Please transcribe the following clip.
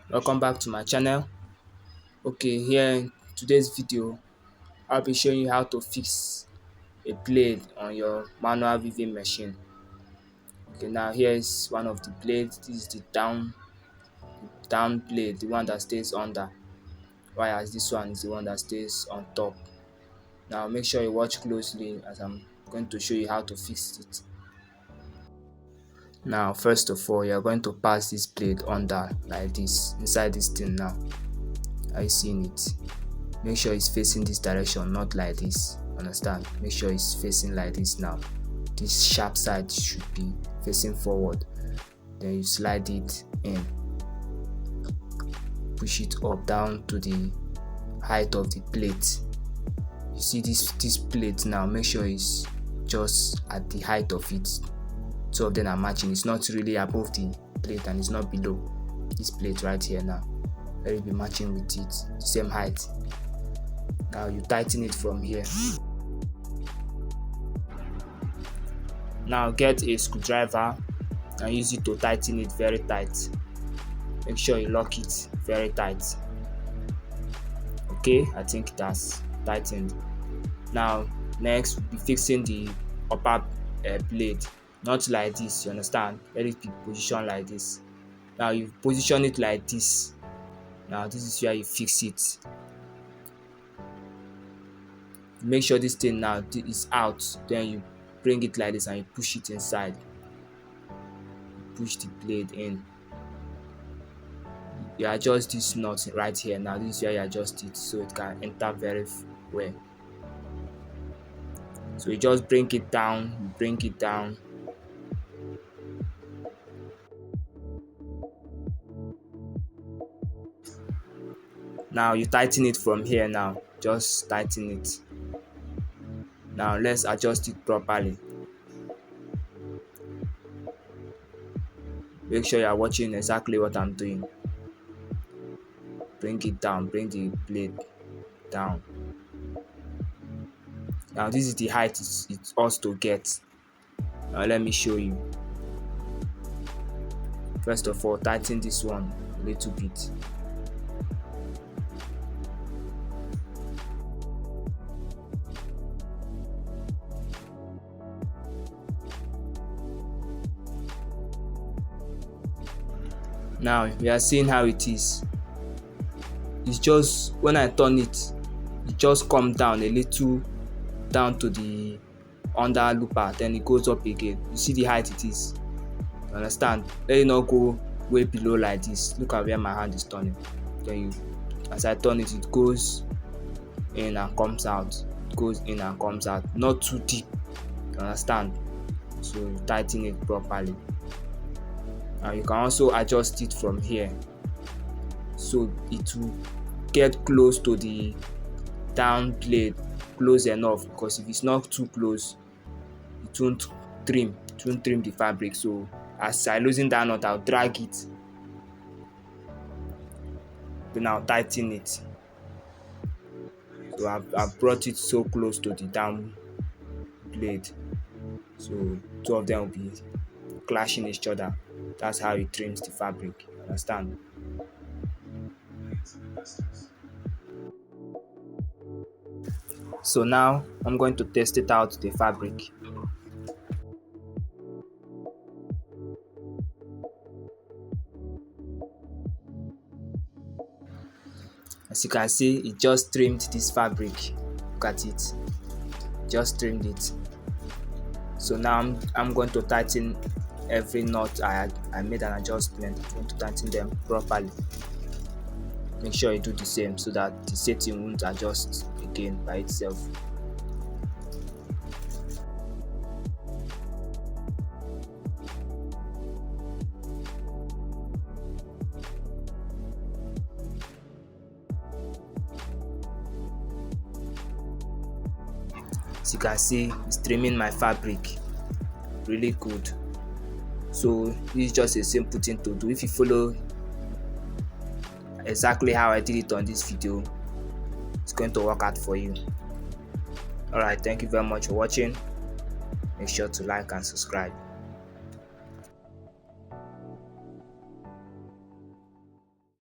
Welcome back to my channel. Okay, here in today's video I'll be showing you how to fix a blade on your manual weaving machine. Okay, now here is one of the blades. This is the down blade, the one that stays under, whereas this one is the one that stays on top. Now make sure you watch closely as I'm going to show you how to fix it. Now first of all, you're going to pass this blade under like this, inside this thing. Now are you seeing it? Make sure it's facing this direction, not like this. Understand? Make sure it's facing like this. Now this sharp side should be facing forward. Then you slide it in, push it up down to the height of the plate. You see this plate now, make sure it's just at the height of it. Two of them are matching. It's not really above the plate and it's not below this plate right here. Now let it be matching with it, the same height. Now you tighten it from here. Now get a screwdriver and use it to tighten it very tight. Make sure you lock it very tight. Okay, I think it has tightened. Now next we'll be fixing the upper blade. Not like this, you understand? Let it be positioned like this. Now you position it like this. Now this is where you fix it. Make sure this thing now is out, then you bring it like this and you push it inside. Push the blade in. You adjust this nut right here. Now this is where you adjust it so it can enter very well. So you just bring it down, bring it down. Now you tighten it from here. Now just tighten it. Now let's adjust it properly. Make sure you are watching exactly what I'm doing. Bring it down, bring the blade down. Now this is the height it's us to get. Now let me show you. First of all, tighten this one a little bit. Now we are seeing how it is. It's just when I turn it, it just come down a little, down to the under looper, then it goes up again. You see the height it is. You understand? Let it not go way below like this. Look at where my hand is turning. Then as I turn it, it goes in and comes out. It goes in and comes out. Not too deep. You understand? So you tighten it properly. Now you can also adjust it from here, so it will get close to the down blade, close enough, because if it's not too close, it won't trim the fabric. So as I loosen that nut, I'll drag it, then I'll tighten it. So I've brought it so close to the down blade, so two of them will be clashing each other. That's how it trims the fabric. You understand? So now I'm going to test it out the fabric. As you can see, it just trimmed this fabric. Look at it. Just trimmed it. So now I'm going to tighten every knot I made an adjustment. I'm going to tighten them properly. Make sure you do the same so that the setting won't adjust again by itself. As you can see, it's trimming my fabric really good. So this is just a simple thing to do. If you follow exactly how I did it on this video, it's going to work out for you. Alright, thank you very much for watching. Make sure to like and subscribe.